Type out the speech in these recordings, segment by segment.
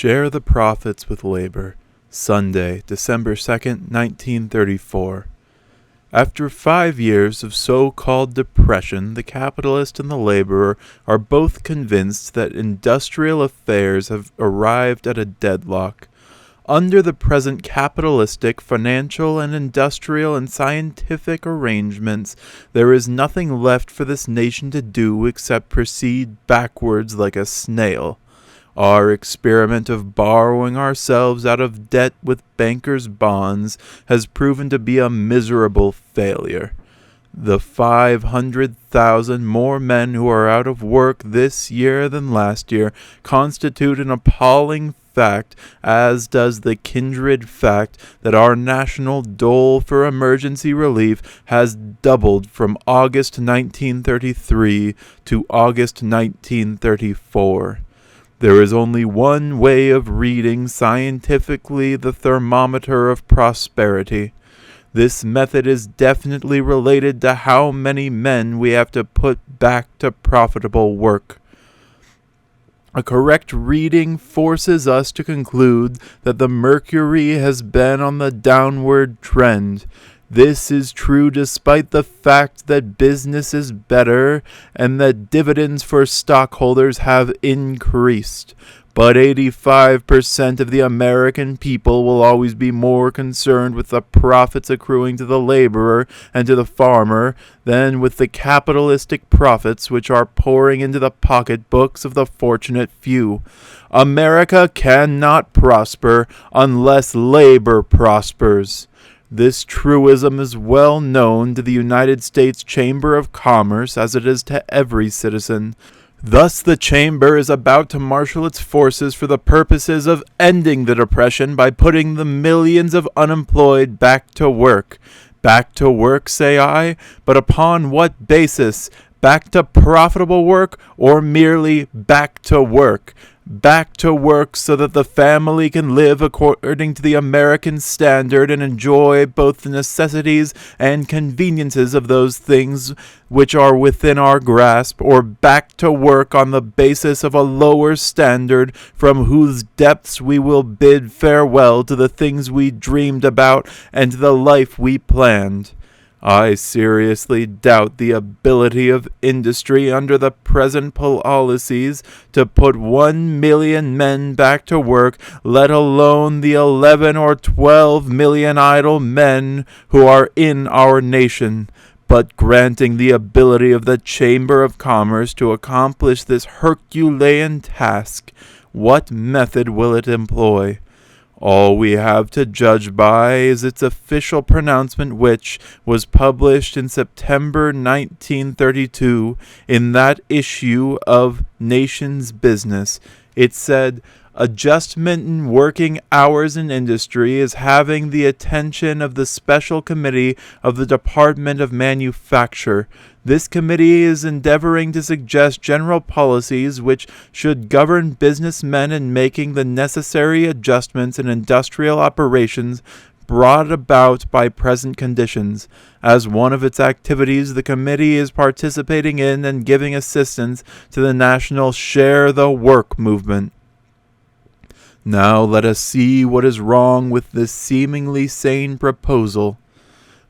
Share the profits with labor. Sunday, December 2nd, 1934. After 5 years of so-called depression, the capitalist and the laborer are both convinced that industrial affairs have arrived at a deadlock. Under the present capitalistic, financial, and industrial and scientific arrangements, there is nothing left for this nation to do except proceed backwards like a snail. Our experiment of borrowing ourselves out of debt with bankers' bonds has proven to be a miserable failure. The 500,000 more men who are out of work this year than last year constitute an appalling fact, as does the kindred fact that our national dole for emergency relief has doubled from August 1933 to August 1934. There is only one way of reading scientifically the thermometer of prosperity. This method is definitely related to how many men we have to put back to profitable work. A correct reading forces us to conclude that the mercury has been on the downward trend. This is true despite the fact that business is better and that dividends for stockholders have increased. But 85% of the American people will always be more concerned with the profits accruing to the laborer and to the farmer than with the capitalistic profits which are pouring into the pocketbooks of the fortunate few. America cannot prosper unless labor prospers. This truism is well known to the United States Chamber of Commerce as it is to every citizen. Thus the Chamber is about to marshal its forces for the purposes of ending the depression by putting the millions of unemployed back to work. Back to work, say I, but upon what basis? Back to profitable work or merely back to work? Back to work so that the family can live according to the American standard and enjoy both the necessities and conveniences of those things which are within our grasp, or back to work on the basis of a lower standard from whose depths we will bid farewell to the things we dreamed about and to the life we planned. I seriously doubt the ability of industry under the present policies to put 1 million men back to work, let alone the 11 or 12 million idle men who are in our nation. But granting the ability of the Chamber of Commerce to accomplish this Herculean task, what method will it employ? All we have to judge by is its official pronouncement, which was published in September 1932 in that issue of Nation's Business. It said, "Adjustment in working hours in industry is having the attention of the Special Committee of the Department of Manufacture. This committee is endeavoring to suggest general policies which should govern businessmen in making the necessary adjustments in industrial operations brought about by present conditions. As one of its activities, the committee is participating in and giving assistance to the national Share the Work movement." Now let us see what is wrong with this seemingly sane proposal.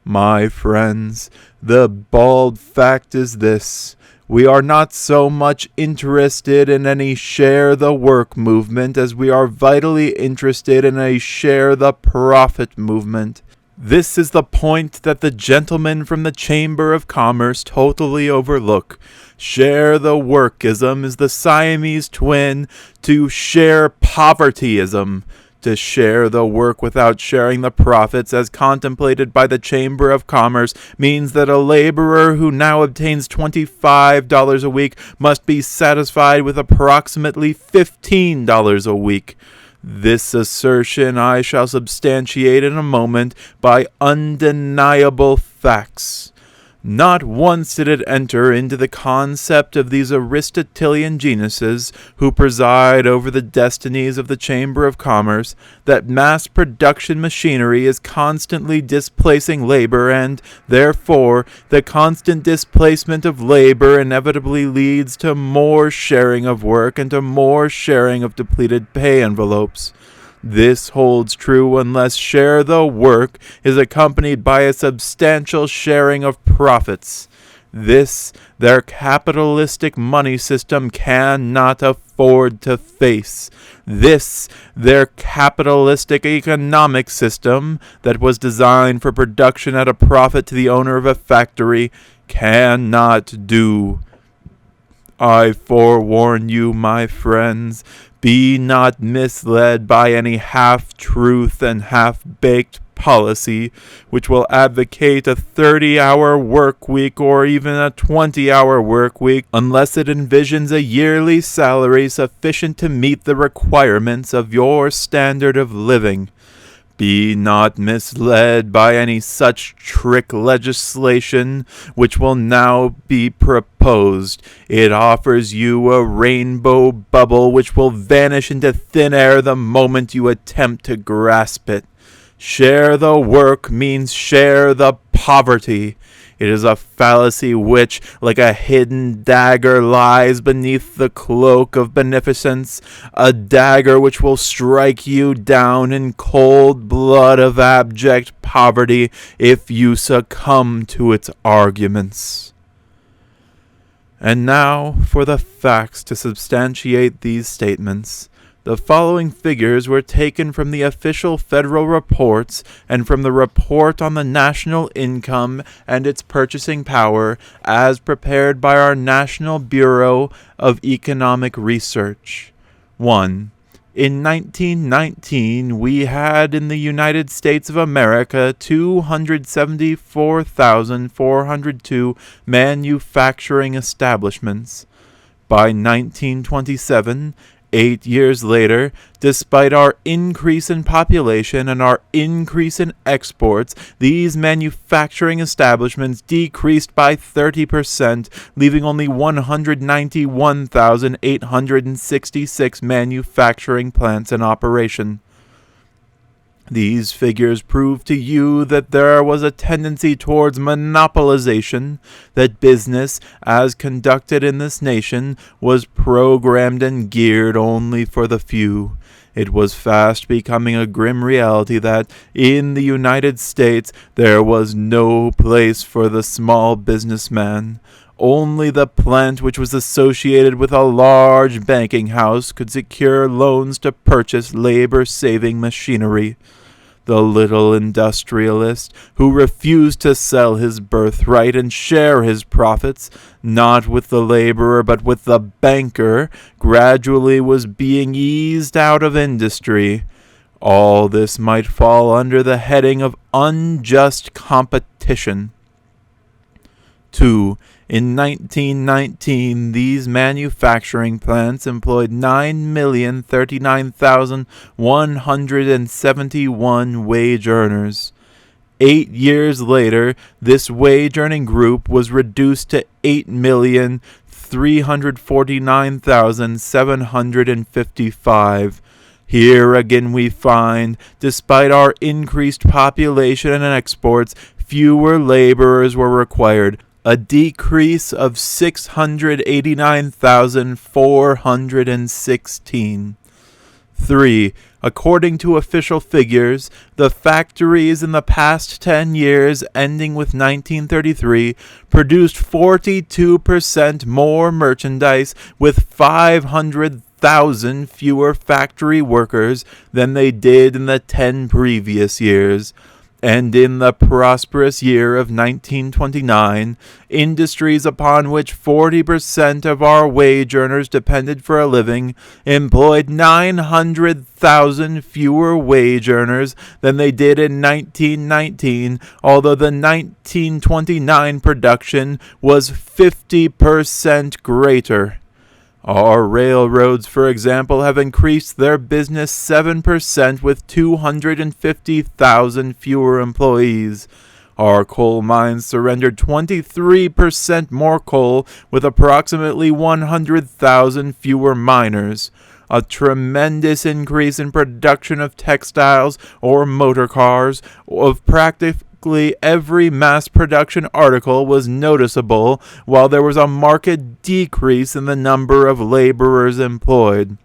My friends, the bald fact is this: we are not so much interested in any Share the Work movement as we are vitally interested in a Share the Profit movement. This is the point that the gentlemen from the Chamber of Commerce totally overlook. Share the Workism is the Siamese twin to share povertyism. To share the work without sharing the profits, as contemplated by the Chamber of Commerce, means that a laborer who now obtains $25 a week must be satisfied with approximately $15 a week. This assertion I shall substantiate in a moment by undeniable facts. Not once did it enter into the concept of these Aristotelian geniuses who preside over the destinies of the Chamber of Commerce that mass production machinery is constantly displacing labor, and, therefore, the constant displacement of labor inevitably leads to more sharing of work and to more sharing of depleted pay envelopes. This holds true unless share the work is accompanied by a substantial sharing of profits. This, their capitalistic money system cannot afford to face. This, their capitalistic economic system that was designed for production at a profit to the owner of a factory cannot do. I forewarn you, my friends, be not misled by any half-truth and half-baked policy which will advocate a 30-hour work week or even a 20-hour work week unless it envisions a yearly salary sufficient to meet the requirements of your standard of living. Be not misled by any such trick legislation which will now be proposed. It offers you a rainbow bubble which will vanish into thin air the moment you attempt to grasp it. Share the work means share the poverty. It is a fallacy which, like a hidden dagger, lies beneath the cloak of beneficence, a dagger which will strike you down in cold blood of abject poverty if you succumb to its arguments. And now for the facts to substantiate these statements. The following figures were taken from the official federal reports and from the report on the national income and its purchasing power as prepared by our National Bureau of Economic Research. 1. In 1919, we had in the United States of America 274,402 manufacturing establishments. By 1927, 8 years later, despite our increase in population and our increase in exports, these manufacturing establishments decreased by 30%, leaving only 191,866 manufacturing plants in operation. These figures prove to you that there was a tendency towards monopolization, that business, as conducted in this nation, was programmed and geared only for the few. It was fast becoming a grim reality that, in the United States, there was no place for the small businessman. Only the plant which was associated with a large banking house could secure loans to purchase labor-saving machinery. The little industrialist, who refused to sell his birthright and share his profits, not with the laborer but with the banker, gradually was being eased out of industry. All this might fall under the heading of unjust competition. 2. In 1919, these manufacturing plants employed 9,039,171 wage earners. 8 years later, this wage-earning group was reduced to 8,349,755. Here again we find, despite our increased population and exports, fewer laborers were required, a decrease of 689,416. 3. According to official figures, the factories in the past 10 years, ending with 1933, produced 42% more merchandise with 500,000 fewer factory workers than they did in the 10 previous years. And in the prosperous year of 1929, industries upon which 40% of our wage earners depended for a living employed 900,000 fewer wage earners than they did in 1919, although the 1929 production was 50% greater. Our railroads, for example, have increased their business 7% with 250,000 fewer employees. Our coal mines surrendered 23% more coal with approximately 100,000 fewer miners. A tremendous increase in production of textiles or motor cars, of practically every mass production article was noticeable, while there was a marked decrease in the number of laborers employed.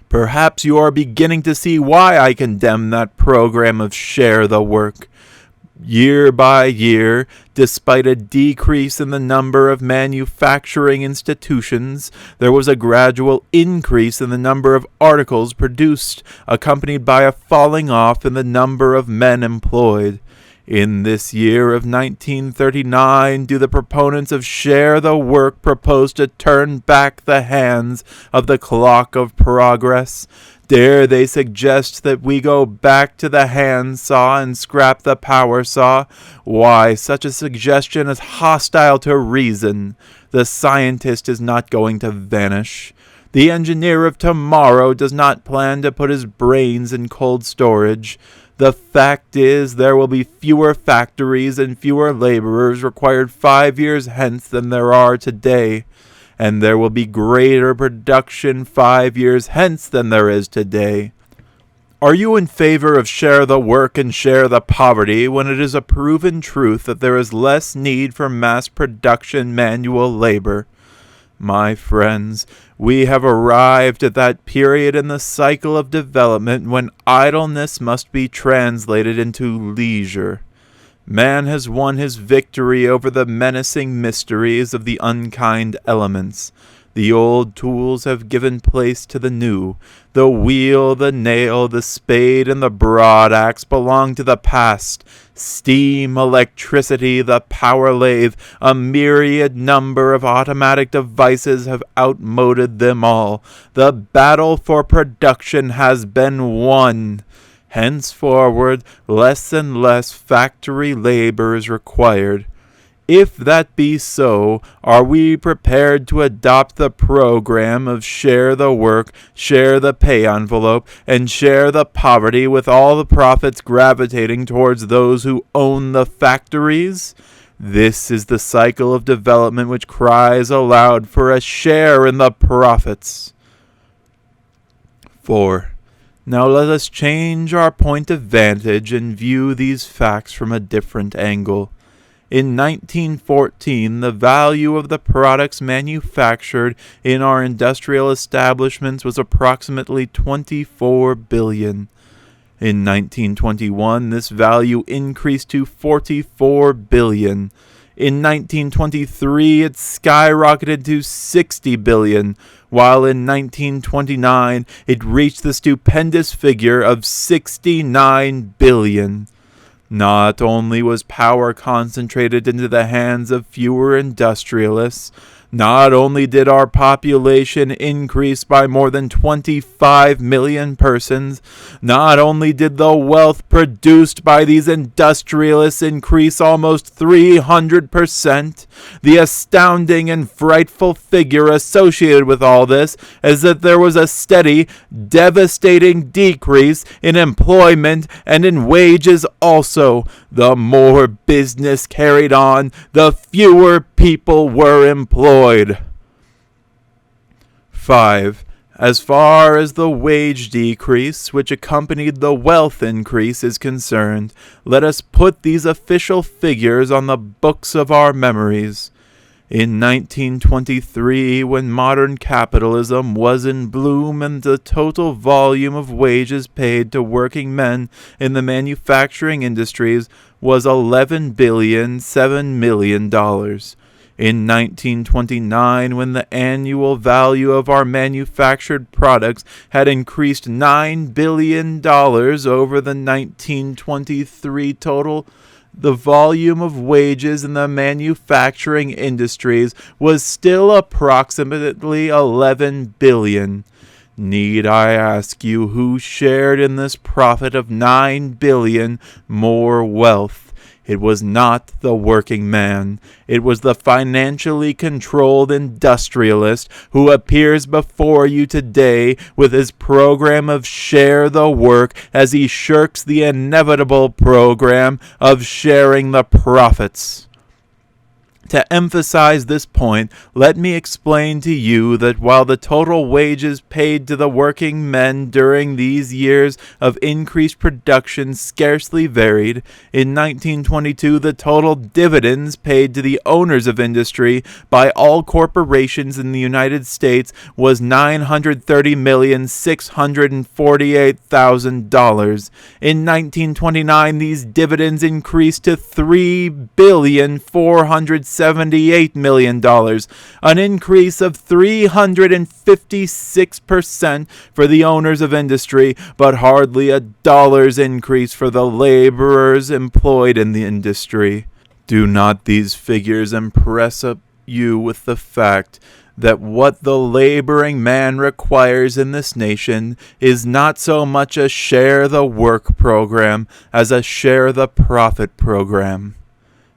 Perhaps you are beginning to see why I condemn that program of share the work. Year by year, despite a decrease in the number of manufacturing institutions, there was a gradual increase in the number of articles produced, accompanied by a falling off in the number of men employed. In this year of 1939, do the proponents of share the work propose to turn back the hands of the clock of progress? Dare they suggest that we go back to the hand saw and scrap the power saw? Why, such a suggestion is hostile to reason. The scientist is not going to vanish. The engineer of tomorrow does not plan to put his brains in cold storage. The fact is, there will be fewer factories and fewer laborers required 5 years hence than there are today. And there will be greater production 5 years hence than there is today. Are you in favor of share the work and share the poverty when it is a proven truth that there is less need for mass production manual labor? My friends, we have arrived at that period in the cycle of development when idleness must be translated into leisure. Man has won his victory over the menacing mysteries of the unkind elements. The old tools have given place to the new. The wheel, the nail, the spade, and the broad axe belong to the past. Steam, electricity, the power lathe, a myriad number of automatic devices have outmoded them all. The battle for production has been won. Henceforward, less and less factory labor is required. If that be so, are we prepared to adopt the program of share the work, share the pay envelope, and share the poverty with all the profits gravitating towards those who own the factories? This is the cycle of development which cries aloud for a share in the profits. 4. Now let us change our point of vantage and view these facts from a different angle. In 1914, the value of the products manufactured in our industrial establishments was approximately $24 billion. In 1921, this value increased to $44 billion. In 1923, it skyrocketed to $60 billion, while in 1929, it reached the stupendous figure of $69 billion. Not only was power concentrated into the hands of fewer industrialists, not only did our population increase by more than 25 million persons, not only did the wealth produced by these industrialists increase almost 300%, the astounding and frightful figure associated with all this is that there was a steady, devastating decrease in employment and in wages also. The more business carried on, the fewer people were employed. 5. As far as the wage decrease, which accompanied the wealth increase, is concerned, let us put these official figures on the books of our memories. In 1923, when modern capitalism was in bloom and the total volume of wages paid to working men in the manufacturing industries was $11.7 billion. In 1929, when the annual value of our manufactured products had increased $9 billion over the 1923 total, the volume of wages in the manufacturing industries was still approximately $11 billion. Need I ask you who shared in this profit of $9 billion more wealth? It was not the working man. It was the financially controlled industrialist who appears before you today with his program of share the work as he shirks the inevitable program of sharing the profits. To emphasize this point, let me explain to you that while the total wages paid to the working men during these years of increased production scarcely varied, in 1922 the total dividends paid to the owners of industry by all corporations in the United States was $930,648,000. In 1929, these dividends increased to $3,478 million, an increase of 356% for the owners of industry, but hardly a dollar's increase for the laborers employed in the industry. Do not these figures impress you with the fact that what the laboring man requires in this nation is not so much a share the work program as a share the profit program?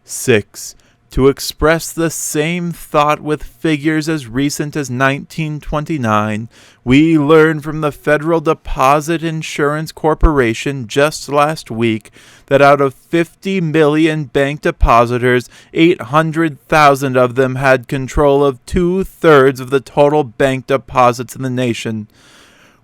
6. To express the same thought with figures as recent as 1929, we learned from the Federal Deposit Insurance Corporation just last week that out of 50 million bank depositors, 800,000 of them had control of 2/3 of the total bank deposits in the nation.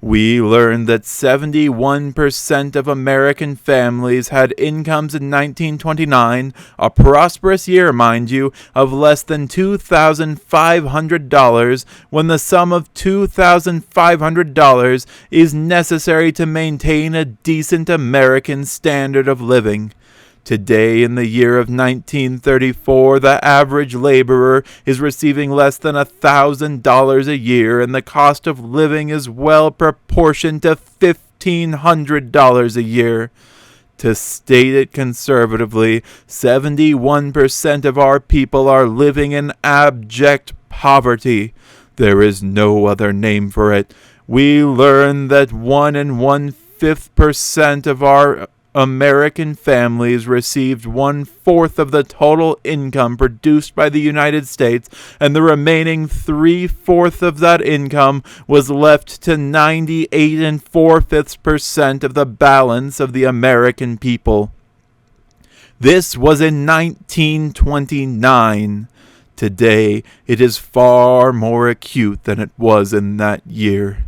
We learned that 71% of American families had incomes in 1929, a prosperous year, mind you, of less than $2,500, when the sum of $2,500 is necessary to maintain a decent American standard of living. Today, in the year of 1934, the average laborer is receiving less than $1,000 a year, and the cost of living is well proportioned to $1,500 a year. To state it conservatively, 71% of our people are living in abject poverty. There is no other name for it. We learn that 1 1/5% of our American families received 1/4 of the total income produced by the United States, and the remaining 3/4 of that income was left to 98 4/5% of the balance of the American people. This was in 1929. Today, it is far more acute than it was in that year.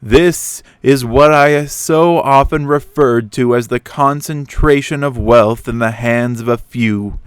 This is what I so often referred to as the concentration of wealth in the hands of a few.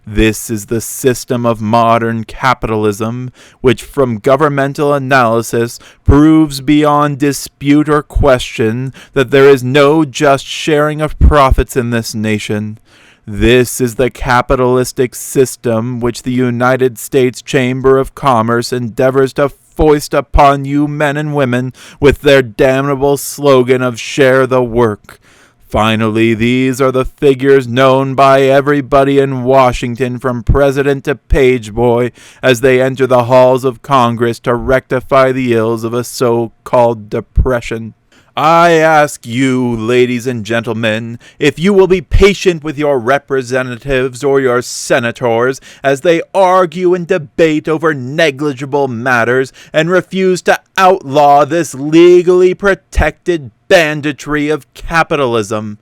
This is the system of modern capitalism, which from governmental analysis proves beyond dispute or question that there is no just sharing of profits in this nation. This is the capitalistic system which the United States Chamber of Commerce endeavors to foist upon you men and women with their damnable slogan of share the work. Finally, these are the figures known by everybody in Washington from president to page boy as they enter the halls of Congress to rectify the ills of a so-called depression. I ask you, ladies and gentlemen, if you will be patient with your representatives or your senators as they argue and debate over negligible matters and refuse to outlaw this legally protected banditry of capitalism.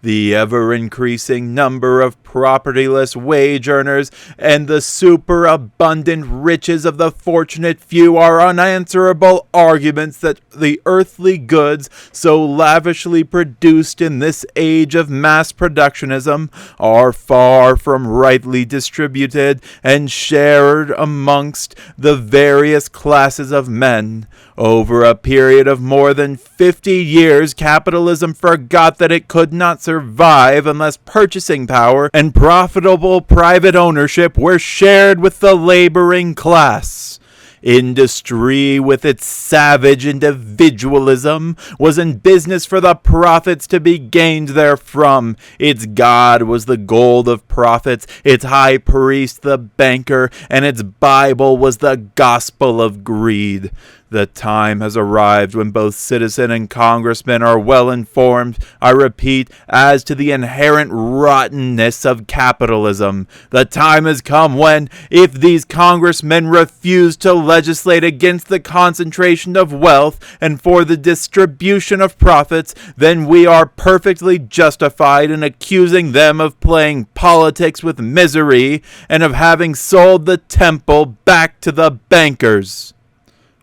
The ever-increasing number of propertyless wage earners and the superabundant riches of the fortunate few are unanswerable arguments that the earthly goods so lavishly produced in this age of mass productionism are far from rightly distributed and shared amongst the various classes of men. Over a period of more than 50 years, capitalism forgot that it could not survive unless purchasing power and profitable private ownership were shared with the laboring class. Industry, with its savage individualism, was in business for the profits to be gained therefrom. Its god was the gold of profits, its high priest the banker, and its Bible was the gospel of greed. The time has arrived when both citizen and congressman are well informed, I repeat, as to the inherent rottenness of capitalism. The time has come when, if these congressmen refuse to legislate against the concentration of wealth and for the distribution of profits, then we are perfectly justified in accusing them of playing politics with misery and of having sold the temple back to the bankers.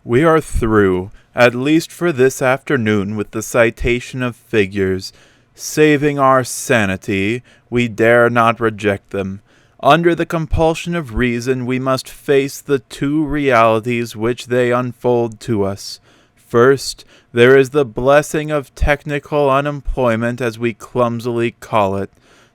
We are through, at least for this afternoon, with the citation of figures. Saving our sanity, we dare not reject them. Under the compulsion of reason, we must face the two realities which they unfold to us. First, there is the blessing of technical unemployment, as we clumsily call it.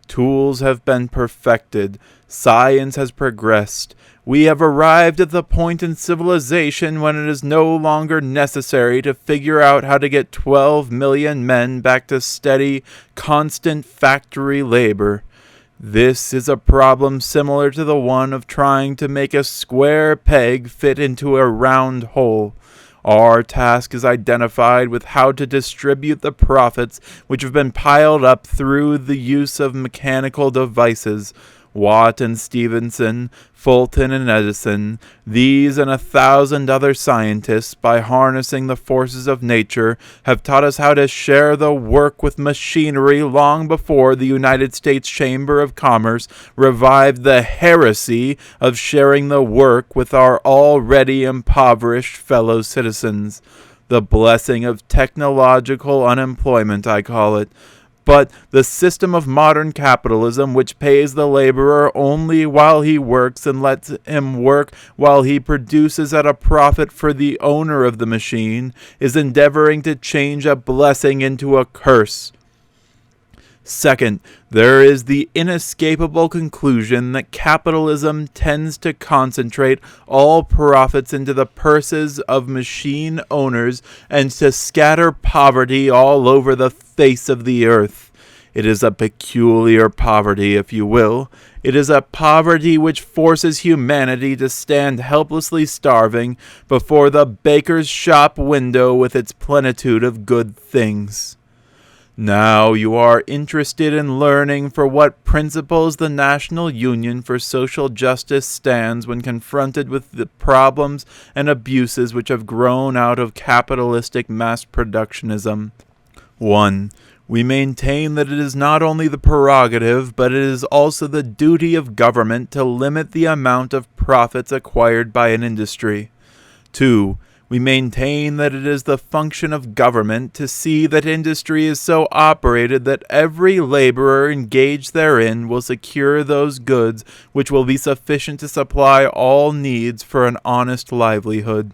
Tools have been perfected. Science has progressed. We have arrived at the point in civilization when it is no longer necessary to figure out how to get 12 million men back to steady, constant factory labor. This is a problem similar to the one of trying to make a square peg fit into a round hole. Our task is identified with how to distribute the profits which have been piled up through the use of mechanical devices. Watt and Stephenson, Fulton and Edison, these and 1,000 other scientists, by harnessing the forces of nature, have taught us how to share the work with machinery long before the United States Chamber of Commerce revived the heresy of sharing the work with our already impoverished fellow citizens. The blessing of technological unemployment, I call it. But the system of modern capitalism, which pays the laborer only while he works and lets him work while he produces at a profit for the owner of the machine, is endeavoring to change a blessing into a curse. Second, there is the inescapable conclusion that capitalism tends to concentrate all profits into the purses of machine owners and to scatter poverty all over the face of the earth. It is a peculiar poverty, if you will. It is a poverty which forces humanity to stand helplessly starving before the baker's shop window with its plenitude of good things. Now you are interested in learning for what principles the National Union for Social Justice stands when confronted with the problems and abuses which have grown out of capitalistic mass productionism. 1. We maintain that it is not only the prerogative, but it is also the duty of government to limit the amount of profits acquired by an industry. 2. We maintain that it is the function of government to see that industry is so operated that every laborer engaged therein will secure those goods which will be sufficient to supply all needs for an honest livelihood.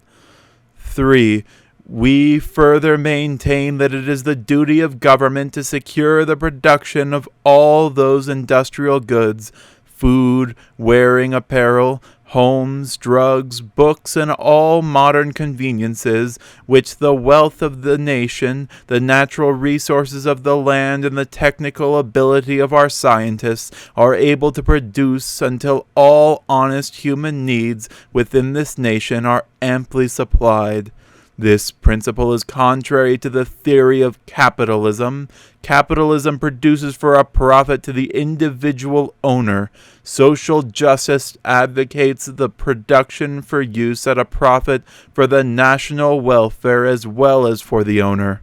3. We further maintain that it is the duty of government to secure the production of all those industrial goods, food, wearing apparel, homes, drugs, books, and all modern conveniences, which the wealth of the nation, the natural resources of the land, and the technical ability of our scientists are able to produce until all honest human needs within this nation are amply supplied. This principle is contrary to the theory of capitalism. Capitalism produces for a profit to the individual owner. Social justice advocates the production for use at a profit for the national welfare as well as for the owner.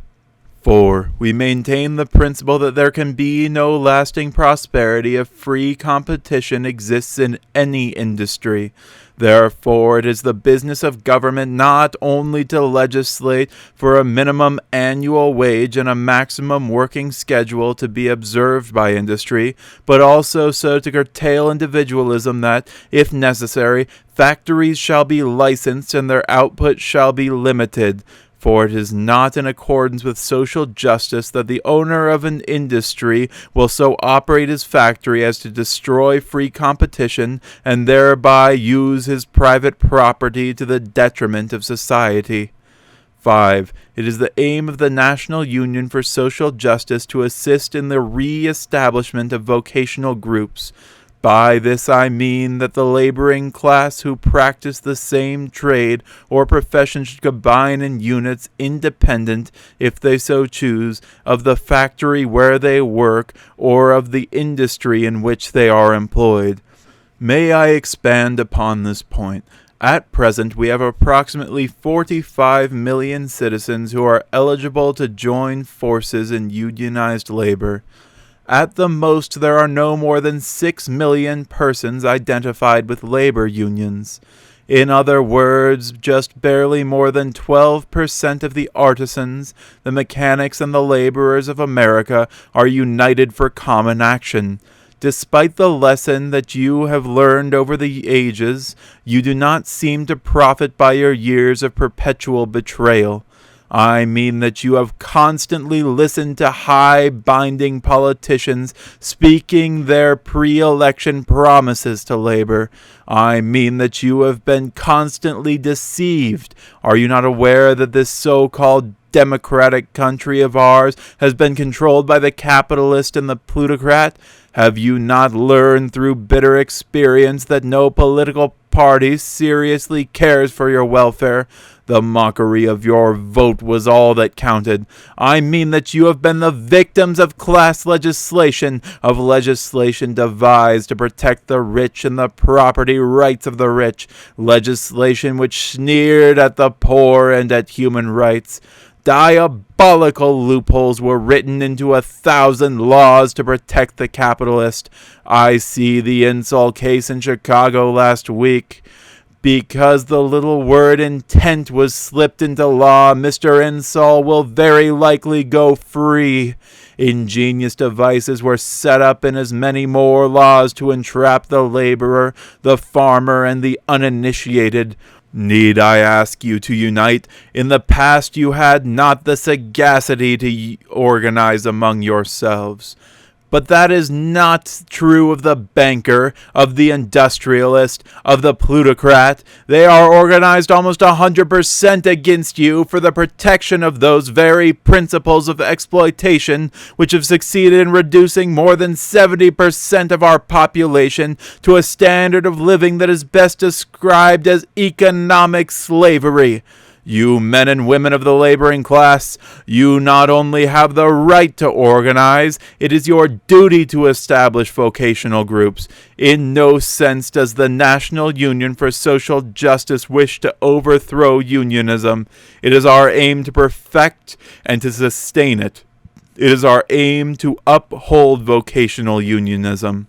4. We maintain the principle that there can be no lasting prosperity if free competition exists in any industry. Therefore, it is the business of government not only to legislate for a minimum annual wage and a maximum working schedule to be observed by industry, but also so to curtail individualism that, if necessary, factories shall be licensed and their output shall be limited. For it is not in accordance with social justice that the owner of an industry will so operate his factory as to destroy free competition and thereby use his private property to the detriment of society. 5. It is the aim of the National Union for Social Justice to assist in the re-establishment of vocational groups. By this I mean that the laboring class who practice the same trade or profession should combine in units independent, if they so choose, of the factory where they work or of the industry in which they are employed. May I expand upon this point? At present, we have approximately 45 million citizens who are eligible to join forces in unionized labor. At the most, there are no more than 6 million persons identified with labor unions. In other words, just barely more than 12% of the artisans, the mechanics, and the laborers of America are united for common action. Despite the lesson that you have learned over the ages, you do not seem to profit by your years of perpetual betrayal. I mean that you have constantly listened to high-binding politicians speaking their pre-election promises to labor. I mean that you have been constantly deceived. Are you not aware that this so-called democratic country of ours has been controlled by the capitalist and the plutocrat? Have you not learned through bitter experience that no political party seriously cares for your welfare? The mockery of your vote was all that counted. I mean that you have been the victims of class legislation, of legislation devised to protect the rich and the property rights of the rich, legislation which sneered at the poor and at human rights. Diabolical loopholes were written into 1,000 laws to protect the capitalist. I see the Insall case in Chicago last week. Because the little word intent was slipped into law, Mr. Insall will very likely go free. Ingenious devices were set up in as many more laws to entrap the laborer, the farmer, and the uninitiated. Need I ask you to unite? In the past you had not the sagacity to organize among yourselves. But that is not true of the banker, of the industrialist, of the plutocrat. They are organized almost 100% against you for the protection of those very principles of exploitation which have succeeded in reducing more than 70% of our population to a standard of living that is best described as economic slavery. You men and women of the laboring class, you not only have the right to organize, it is your duty to establish vocational groups. In no sense does the National Union for Social Justice wish to overthrow unionism. It is our aim to perfect and to sustain it. It is our aim to uphold vocational unionism.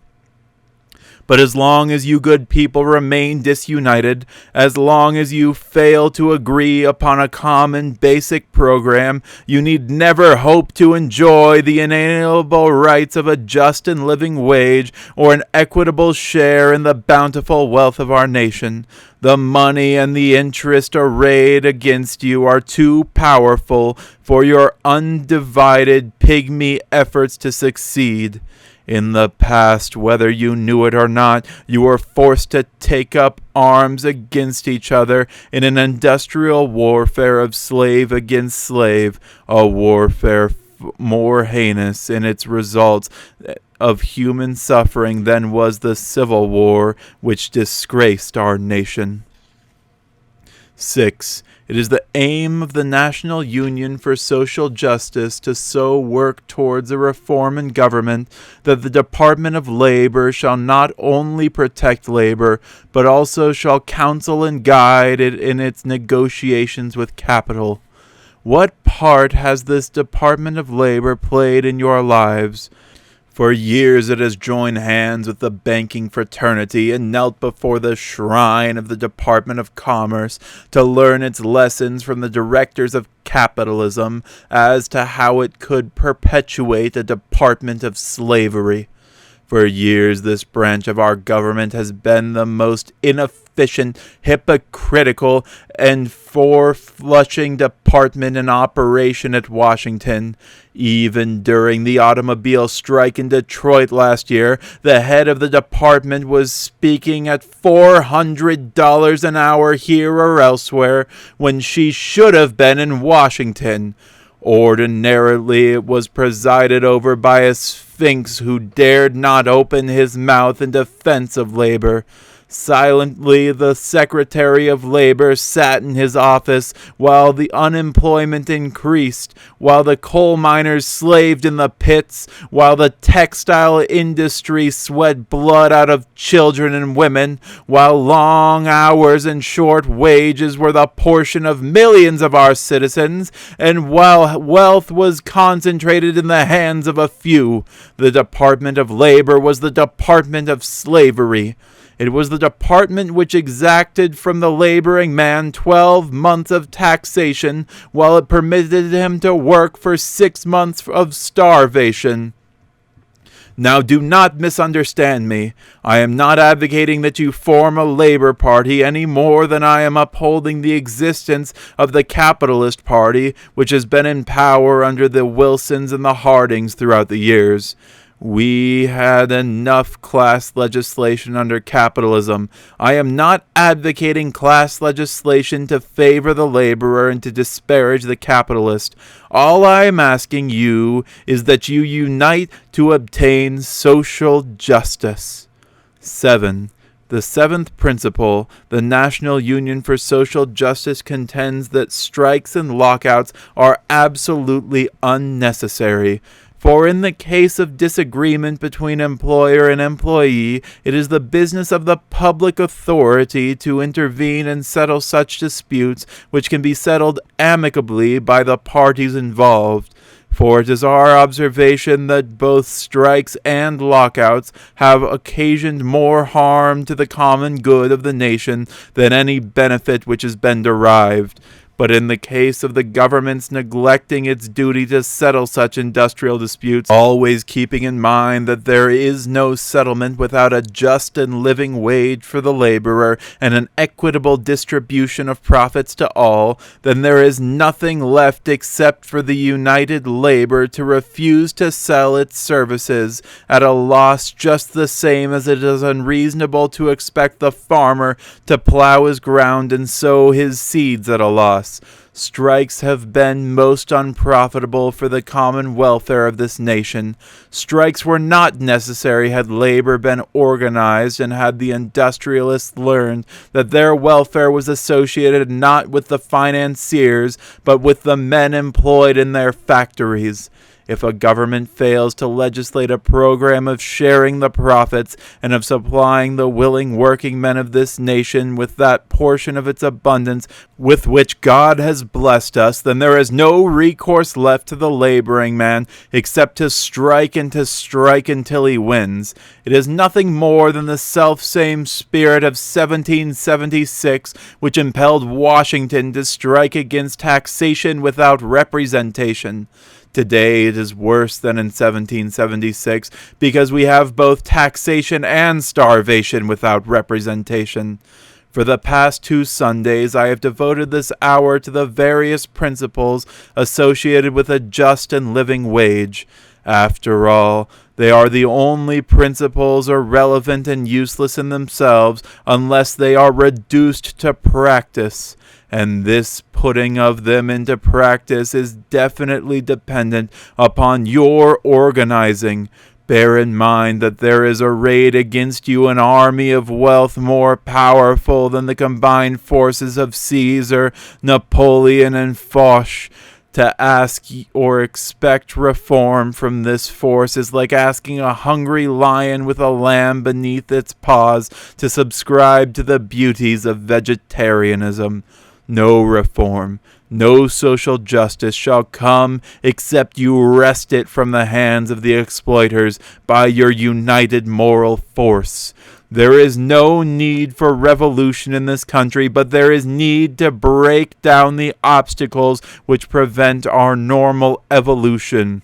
But as long as you good people remain disunited, as long as you fail to agree upon a common basic program, you need never hope to enjoy the inalienable rights of a just and living wage or an equitable share in the bountiful wealth of our nation. The money and the interest arrayed against you are too powerful for your undivided pygmy efforts to succeed. In the past, whether you knew it or not, you were forced to take up arms against each other in an industrial warfare of slave against slave, a warfare more heinous in its results of human suffering than was the Civil War which disgraced our nation. 6. It is the aim of the National Union for Social Justice to so work towards a reform in government that the Department of Labor shall not only protect labor, but also shall counsel and guide it in its negotiations with capital. What part has this Department of Labor played in your lives? For years it has joined hands with the banking fraternity and knelt before the shrine of the Department of Commerce to learn its lessons from the directors of capitalism as to how it could perpetuate a department of slavery. For years this branch of our government has been the most inefficient, hypocritical, and fore-flushing department in operation at Washington. Even during the automobile strike in Detroit last year, the head of the department was speaking at $400 an hour here or elsewhere, when she should have been in Washington. Ordinarily, it was presided over by a sphinx who dared not open his mouth in defense of labor. Silently, the Secretary of Labor sat in his office while the unemployment increased, while the coal miners slaved in the pits, while the textile industry sweat blood out of children and women, while long hours and short wages were the portion of millions of our citizens, and while wealth was concentrated in the hands of a few. The Department of Labor was the Department of Slavery. It was the department which exacted from the laboring man 12 months of taxation, while it permitted him to work for 6 months of starvation. Now do not misunderstand me. I am not advocating that you form a labor party any more than I am upholding the existence of the capitalist party, which has been in power under the Wilsons and the Hardings throughout the years. We had enough class legislation under capitalism. I am not advocating class legislation to favor the laborer and to disparage the capitalist. All I am asking you is that you unite to obtain social justice. 7. The seventh principle, the National Union for Social Justice, contends that strikes and lockouts are absolutely unnecessary. For in the case of disagreement between employer and employee, it is the business of the public authority to intervene and settle such disputes, which can be settled amicably by the parties involved. For it is our observation that both strikes and lockouts have occasioned more harm to the common good of the nation than any benefit which has been derived. But in the case of the government's neglecting its duty to settle such industrial disputes, always keeping in mind that there is no settlement without a just and living wage for the laborer and an equitable distribution of profits to all, then there is nothing left except for the united labor to refuse to sell its services at a loss just the same as it is unreasonable to expect the farmer to plow his ground and sow his seeds at a loss. Strikes have been most unprofitable for the common welfare of this nation. Strikes were not necessary had labor been organized and had the industrialists learned that their welfare was associated not with the financiers, but with the men employed in their factories. If a government fails to legislate a program of sharing the profits and of supplying the willing working men of this nation with that portion of its abundance with which God has blessed us, then there is no recourse left to the laboring man except to strike and to strike until he wins. It is nothing more than the selfsame spirit of 1776 which impelled Washington to strike against taxation without representation. Today it is worse than in 1776 because we have both taxation and starvation without representation. For the past 2 Sundays I have devoted this hour to the various principles associated with a just and living wage. After all, they are the only principles irrelevant and useless in themselves unless they are reduced to practice. And this putting of them into practice is definitely dependent upon your organizing. Bear in mind that there is arrayed against you an army of wealth more powerful than the combined forces of Caesar, Napoleon, and Foch. To ask or expect reform from this force is like asking a hungry lion with a lamb beneath its paws to subscribe to the beauties of vegetarianism. No reform, no social justice shall come except you wrest it from the hands of the exploiters by your united moral force. There is no need for revolution in this country, but there is need to break down the obstacles which prevent our normal evolution.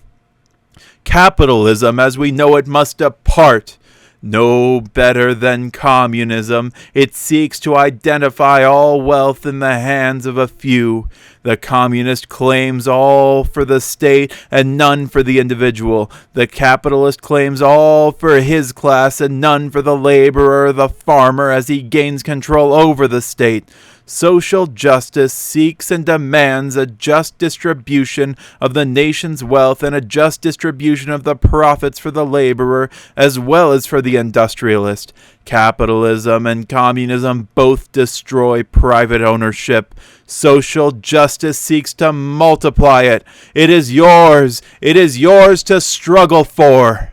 Capitalism, as we know it, must depart. No better than communism, it seeks to identify all wealth in the hands of a few. The communist claims all for the state and none for the individual. The capitalist claims all for his class and none for the laborer, the farmer, as he gains control over the state. Social justice seeks and demands a just distribution of the nation's wealth and a just distribution of the profits for the laborer as well as for the industrialist. Capitalism and communism both destroy private ownership. Social justice seeks to multiply it. It is yours. It is yours to struggle for.